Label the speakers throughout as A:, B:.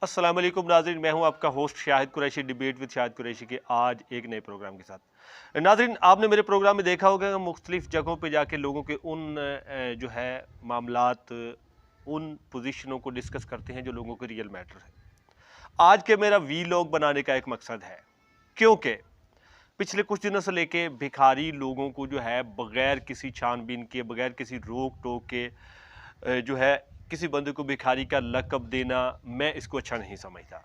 A: अस्सलाम वालेकुम नाज़रीन, मैं हूं आपका host Shahid Qureshi, debate with Shahid Qureshi के आज एक नए प्रोग्राम के साथ। नाज़रीन, आपने मेरे प्रोग्राम में देखा होगा कि मुख्तलिफ जगहों पे जाके लोगों के उन जो है मामलात, उन पोजीशनों को डिस्कस करते हैं जो लोगों के रियल मैटर है। आज के मेरा वीलॉग बनाने का एक मकसद है, क्योंकि पिछले कुछ दिनों से लेके भिखारी लोगों को जो है बगैर किसी छानबीन के, बगैर किसी रोक टोक के जो है किसी बंदे को भिखारी का लक़ब देना, मैं इसको अच्छा नहीं समझता।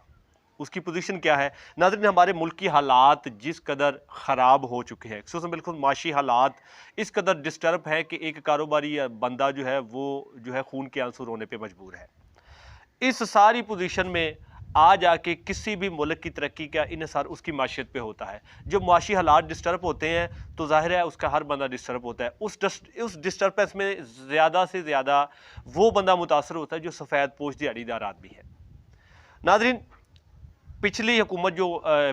A: उसकी पोजीशन क्या है नाज़रीन? हमारे मुल्क की हालात जिस कदर ख़राब हो चुके हैं, खुसूसन बिल्कुल माशी हालात इस कदर डिस्टर्ब है कि एक कारोबारी बंदा जो है वो जो है खून के आंसू रोने पे मजबूर है। इस सारी पोजीशन में आ जाके किसी भी मुल्क की तरक्की का इन्हिसार उसकी माशियत पे होता है। जब माशी हालात डिस्टर्ब होते हैं तो ज़ाहिर है उसका हर बंदा डिस्टर्ब होता है। उस डिस्टर्बेंस में ज़्यादा से ज़्यादा वो बंदा मुतासर होता है जो सफ़ेद पोश दिहाड़ीदार आदमी है। नाज़रीन, पिछली हुकूमत जो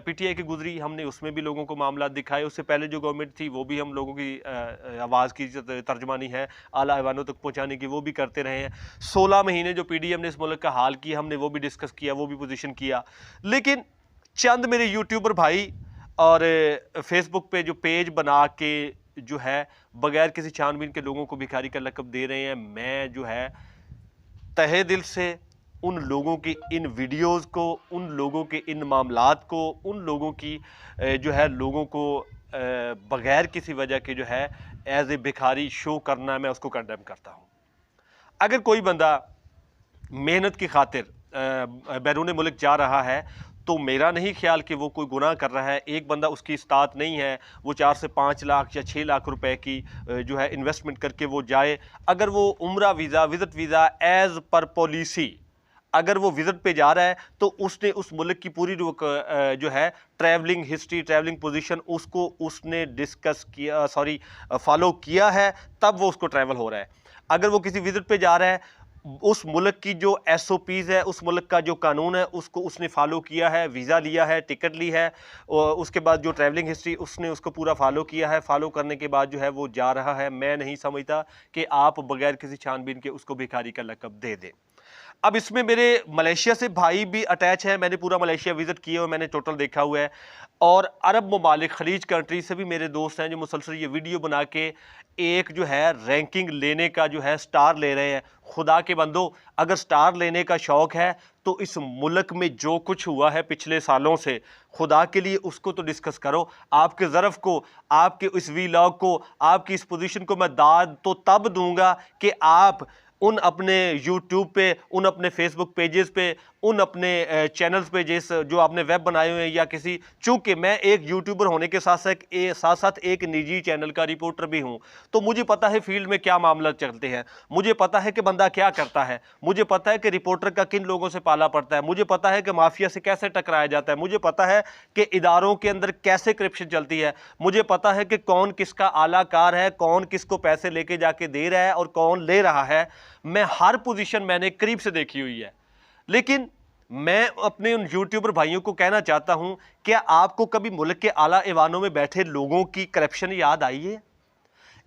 A: पीटीआई की गुजरी, हमने उसमें भी लोगों को मामला दिखाए। उससे पहले जो गवर्नमेंट थी वो भी हम लोगों की आवाज़ की तर्जमानी है आला ऐवानों तक पहुंचाने की, वो भी करते रहे हैं। 16 महीने जो पीडीएम ने इस मुल्क का हाल किया, हमने वो भी डिस्कस किया, वो भी पोजीशन किया। लेकिन चंद मेरे यूट्यूबर भाई और फेसबुक पे जो पेज बना के जो है बगैर किसी छानबीन के लोगों को भिखारी का लक़ब दे रहे हैं, मैं जो है तहे दिल से उन लोगों की इन वीडियोस को, उन लोगों के इन मामलात को, उन लोगों की जो है लोगों को बगैर किसी वजह के जो है एज ए भिखारी शो करना, मैं उसको कंडेम करता हूँ। अगर कोई बंदा मेहनत की खातिर बैरून मुल्क जा रहा है तो मेरा नहीं ख्याल कि वो कोई गुनाह कर रहा है। एक बंदा, उसकी इस्तात नहीं है, वो 4 से 5 लाख या 6 लाख रुपए की जो है इन्वेस्टमेंट करके वो जाए। अगर वो उम्रा visa, visit visa as per policy अगर वो विज़िट पे जा रहा है तो उसने उस मुल्क की पूरी जो है ट्रैवलिंग हिस्ट्री, ट्रैवलिंग पोजीशन उसको उसने डिस्कस किया, फॉलो किया है, तब वो उसको ट्रैवल हो रहा है। अगर वो किसी विज़िट पे जा रहा है, उस मुल्क की जो एसओपीज़ है, उस मुल्क का जो कानून है, उसको उसने फॉलो किया है, वीज़ा लिया है, टिकट ली है, और उसके बाद जो ट्रैवलिंग हिस्ट्री उसने उसको पूरा फॉलो किया है। फॉलो करने के बाद जो है वो जा रहा है। मैं नहीं समझता कि आप बगैर किसी छानबीन के उसको भिखारी का लक़ब दे दें। अब इसमें मेरे मलेशिया से भाई भी अटैच है, मैंने पूरा मलेशिया विजिट किया और मैंने टोटल देखा हुआ है। और अरब ममालिक, खलीज कंट्री से भी मेरे दोस्त हैं जो मुसलसल ये वीडियो बना के एक जो है रैंकिंग लेने का जो है स्टार ले रहे हैं। खुदा के बंदो, अगर स्टार लेने का शौक़ है तो इस मुल्क में जो कुछ हुआ है पिछले सालों से, खुदा के लिए उसको तो डिस्कस करो। आपके ज़रफ़ को, आपके इस वीलॉग को, आपकी इस पोजीशन को मैं दाद तो तब दूंगा कि आप उन अपने यूट्यूब पे, उन अपने फेसबुक पेजेस पे, उन अपने चैनल्स पे जो आपने वेब बनाए हुए हैं या किसी, चूंकि मैं एक यूट्यूबर होने के साथ साथ एक निजी चैनल का रिपोर्टर भी हूं, तो मुझे पता है फील्ड में क्या मामला चलते हैं, मुझे पता है कि बंदा क्या करता है, मुझे पता है कि रिपोर्टर का किन लोगों से पाला पड़ता है, मुझे पता है कि माफिया से कैसे टकराया जाता है, मुझे पता है कि इदारों के अंदर कैसे करप्शन चलती है, मुझे पता है कि कौन किसका आलाकार है, कौन किसको पैसे लेके जाके दे रहा है और कौन ले रहा है। मैं हर पोजीशन मैंने करीब से देखी हुई है। लेकिन मैं अपने उन यूट्यूबर भाइयों को कहना चाहता हूं, क्या आपको कभी मुल्क के आला ऐवानों में बैठे लोगों की करप्शन याद आई है?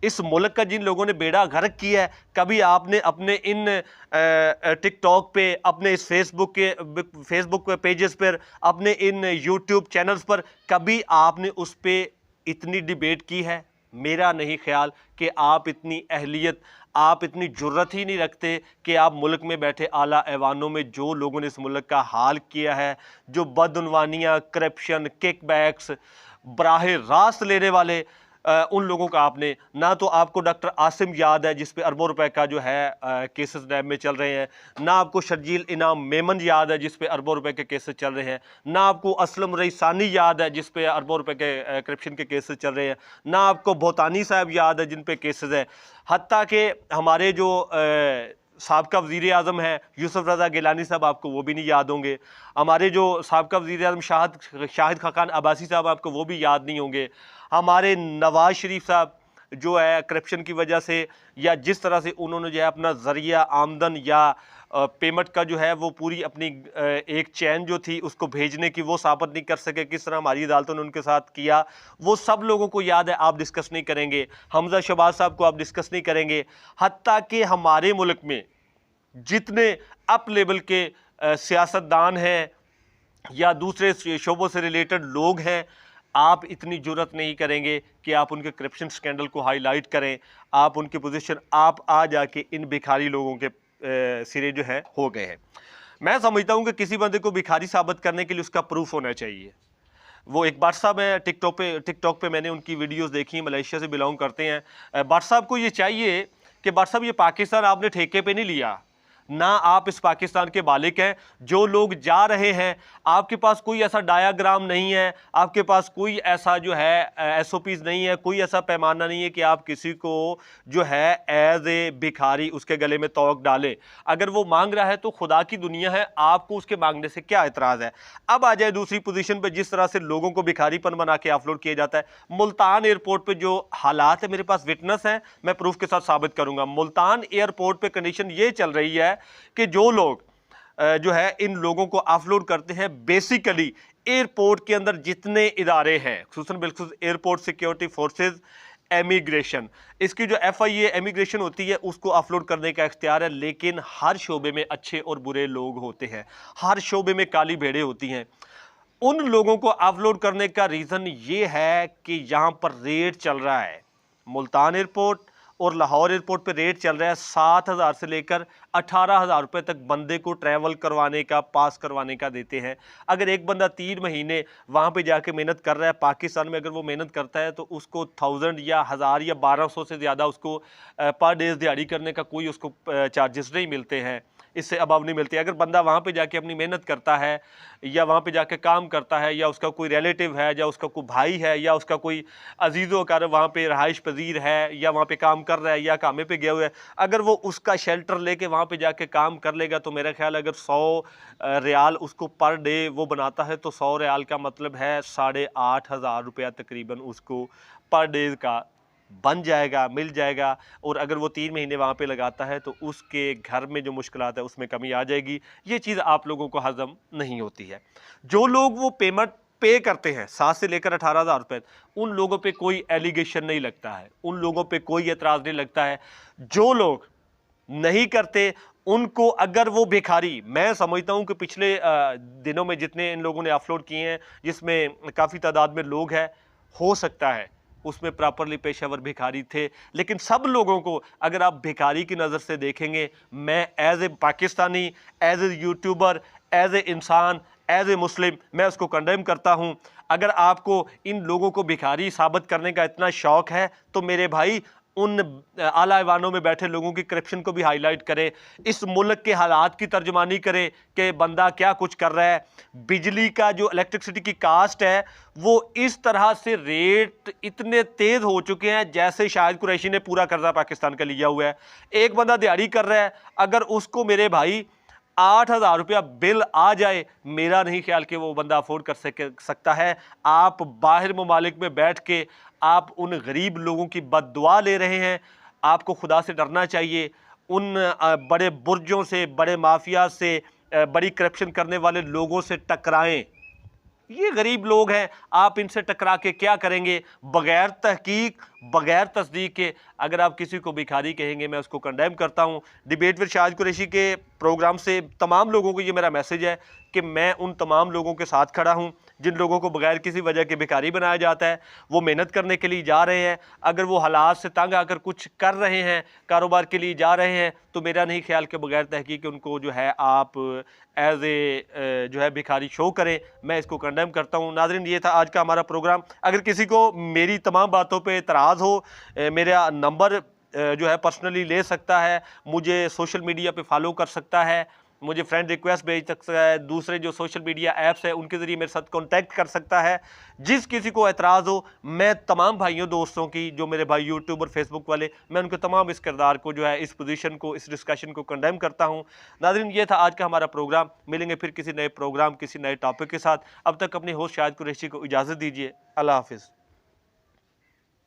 A: इस मुल्क का जिन लोगों ने बेड़ा गर्क किया है, कभी आपने अपने इन टिकटॉक पे, अपने इस फेसबुक पेजेस पर, अपने इन यूट्यूब चैनल्स पर कभी आपने उस पर इतनी डिबेट की है? मेरा नहीं ख्याल कि आप इतनी अहलियत, आप इतनी जुर्रत ही नहीं रखते कि आप मुल्क में बैठे आला ऐवानों में जो लोगों ने इस मुल्क का हाल किया है, जो बदउनवानियाँ, करप्शन, किकबैक्स बराह रास्त लेने वाले उन लोगों का आपने, ना तो आपको डॉक्टर आसिम याद है जिस पे अरबों रुपए का जो है केसेस नैब में चल रहे हैं, ना आपको शर्जील इनाम मेमन याद है जिस पे अरबों रुपए के केसेस चल रहे हैं, ना आपको असलम रईसानी याद है जिस पे अरबों रुपए के करप्शन के केसेस चल रहे हैं, ना आपको भोतानी साहब याद है जिन पे केसेस है। हत्ता कि हमारे जो साबका वज़ीर आज़म है यूसुफ रज़ा गिलानी साहब, आपको वो भी नहीं याद होंगे। हमारे जो साबका वज़ीर आज़म शाहिद खाकान अब्बासी साहब, आपको वो भी याद नहीं होंगे। हमारे नवाज़ शरीफ साहब जो है करप्शन की वजह से या जिस तरह से उन्होंने जो है अपना ज़रिया आमदन या पेमेंट का जो है वो पूरी अपनी एक चैन जो थी उसको भेजने की वो साबित नहीं कर सके, किस तरह हमारी अदालतों ने उनके साथ किया, वो सब लोगों को याद है। आप डिस्कस नहीं करेंगे। हमजा शहबाज साहब को आप डिस्कस नहीं करेंगे। हत्ता कि हमारे मुल्क में जितने अप लेवल के सियासतदान हैं या दूसरे शोबों से रिलेटेड लोग हैं, आप इतनी जुर्रत नहीं करेंगे कि आप उनके करप्शन स्कैंडल को हाईलाइट करें, आप उनकी पोजीशन आप आ जाके इन भिखारी लोगों के सिरे जो है हो गए हैं। मैं समझता हूं कि किसी बंदे को भिखारी साबित करने के लिए उसका प्रूफ होना चाहिए। वो एक भट्ट साहब है, टिकटॉक पे मैंने उनकी वीडियोस देखी, मलेशिया से बिलोंग करते हैं। भट्ट साहब को ये चाहिए कि भट्ट साहब, ये पाकिस्तान आपने ठेके पे नहीं लिया ना, आप इस पाकिस्तान के मालिक हैं। जो लोग जा रहे हैं, आपके पास कोई ऐसा डायाग्राम नहीं है, आपके पास कोई ऐसा जो है एसओपीज नहीं है, कोई ऐसा पैमाना नहीं है कि आप किसी को जो है एज ए भिखारी उसके गले में तोक डाले। अगर वो मांग रहा है तो खुदा की दुनिया है, आपको उसके मांगने से क्या एतराज़ है। अब आ जाए दूसरी पोजीशन पे, जिस तरह से लोगों को भिखारीपन बना के अपलोड किया जाता है। मुल्तान एयरपोर्ट पे जो हालात है, मेरे पास विटनेस है, मैं प्रूफ के साथ साबित करूंगा। मुल्तान एयरपोर्ट पे कंडीशन ये चल रही है कि जो लोग जो है इन लोगों को ऑफलोड करते हैं, बेसिकली एयरपोर्ट के अंदर जितने इदारे हैं, खुसूसन बिल्कुल एयरपोर्ट सिक्योरिटी फोर्सेस, एमिग्रेशन, इसकी जो FIA एमिग्रेशन होती है उसको ऑफलोड करने का इख्तियार है। लेकिन हर शोबे में अच्छे और बुरे लोग होते हैं, हर शोबे में काली भेड़ें होती हैं। उन लोगों को ऑफलोड करने का रीज़न ये है कि यहाँ पर रेट चल रहा है। मुल्तान एयरपोर्ट और लाहौर एयरपोर्ट पे रेट चल रहा है 7,000 से लेकर 18,000 रुपये तक बंदे को ट्रैवल करवाने का, पास करवाने का देते हैं। अगर एक बंदा 3 महीने वहाँ पे जाके मेहनत कर रहा है पाकिस्तान में, अगर वो मेहनत करता है तो उसको 1000 या 1000 या 1200 से ज़्यादा उसको पर डेज दिहाड़ी करने का कोई उसको चार्जेस नहीं मिलते हैं, इससे अबव नहीं मिलते। अगर बंदा वहाँ पे जाके अपनी मेहनत करता है या वहाँ पे जाके काम करता है, या उसका कोई रिलेटिव है, या उसका कोई भाई है, या उसका कोई अजीज़ वकार वहाँ पे रहाइश पजीर है, या वहाँ पे काम कर रहा है, या कामे पे गया हुआ है, अगर वो उसका शेल्टर लेके वहाँ पे जाके काम कर लेगा तो मेरा ख्याल अगर 100 रियाल उसको पर डे वो बनाता है तो 100 रियाल का मतलब है 8,500 रुपया तकरीबन उसको पर डे का बन जाएगा, मिल जाएगा। और अगर वो 3 महीने वहाँ पे लगाता है तो उसके घर में जो मुश्किलात है उसमें कमी आ जाएगी। ये चीज़ आप लोगों को हज़म नहीं होती है। जो लोग वो पेमेंट पे करते हैं 7 से लेकर 18,000 रुपये, उन लोगों पे कोई एलिगेशन नहीं लगता है, उन लोगों पे कोई एतराज़ नहीं लगता है। जो लोग नहीं करते उनको, अगर वो भिखारी, मैं समझता हूँ कि पिछले दिनों में जितने इन लोगों ने अपलोड किए हैं, जिसमें काफ़ी तादाद में लोग हैं, हो सकता है उसमें प्रॉपरली पेशेवर भिखारी थे। लेकिन सब लोगों को अगर आप भिखारी की नज़र से देखेंगे, मैं as a Pakistani, as a YouTuber, as a इंसान, एज ए मुस्लिम, मैं उसको कंडेम करता हूँ। अगर आपको इन लोगों को भिखारी साबित करने का इतना शौक़ है तो मेरे भाई उन आला ऐवानों में बैठे लोगों की करप्शन को भी हाईलाइट करे, इस मुल्क के हालात की तर्जुमानी करे कि बंदा क्या कुछ कर रहा है। बिजली का जो इलेक्ट्रिसिटी की कास्ट है वो इस तरह से रेट इतने तेज़ हो चुके हैं जैसे शाहिद कुरैशी ने पूरा कर्जा पाकिस्तान का लिया हुआ है। एक बंदा दिहाड़ी कर रहा है, अगर उसको मेरे भाई 8,000 रुपया बिल आ जाए, मेरा नहीं ख्याल कि वो बंदा अफोर्ड कर सकता है। आप बाहर ममालिक में बैठ के आप उन गरीब लोगों की बद्दुआ ले रहे हैं। आपको खुदा से डरना चाहिए। उन बड़े बुर्जों से, बड़े माफिया से, बड़ी करप्शन करने वाले लोगों से टकराएं। ये गरीब लोग हैं, आप इनसे टकरा के क्या करेंगे? बगैर तहकीक, बगैर तस्दीक के अगर आप किसी को भिखारी कहेंगे, मैं उसको कंडेम करता हूँ। डिबेट विद शाहिद कुरैशी के प्रोग्राम से तमाम लोगों को ये मेरा मैसेज है कि मैं उन तमाम लोगों के साथ खड़ा हूँ जिन लोगों को बगैर किसी वजह के भिखारी बनाया जाता है। वो मेहनत करने के लिए जा रहे हैं, अगर वो हालात से तंग आकर कुछ कर रहे हैं, कारोबार के लिए जा रहे हैं, तो मेरा नहीं ख्याल कि बगैर तहकीक उनको जो है आप एज ए जो है भिखारी शो करें। मैं इसको कंडेम करता हूँ। नाज़रीन, ये था आज का हमारा प्रोग्राम। अगर किसी को मेरी तमाम बातों पर एतराज़ हो, मेरा नंबर जो है पर्सनली ले सकता है, मुझे सोशल मीडिया पे फॉलो कर सकता है, मुझे फ्रेंड रिक्वेस्ट भेज सकता है, दूसरे जो सोशल मीडिया ऐप्स हैं उनके ज़रिए मेरे साथ कांटेक्ट कर सकता है। जिस किसी को एतराज़ हो, मैं तमाम भाइयों दोस्तों की, जो मेरे भाई यूट्यूब और फेसबुक वाले, मैं उनके तमाम इस किरदार को जो है, इस पोजीशन को, इस डिस्कशन को कंडेम करता हूँ। नाज़रीन, ये था आज का हमारा प्रोग्राम। मिलेंगे फिर किसी नए प्रोग्राम, किसी नए टॉपिक के साथ। अब तक अपनी होस्ट शाहिद कुरैशी को इजाज़त दीजिए। अल्लाह हाफिज़।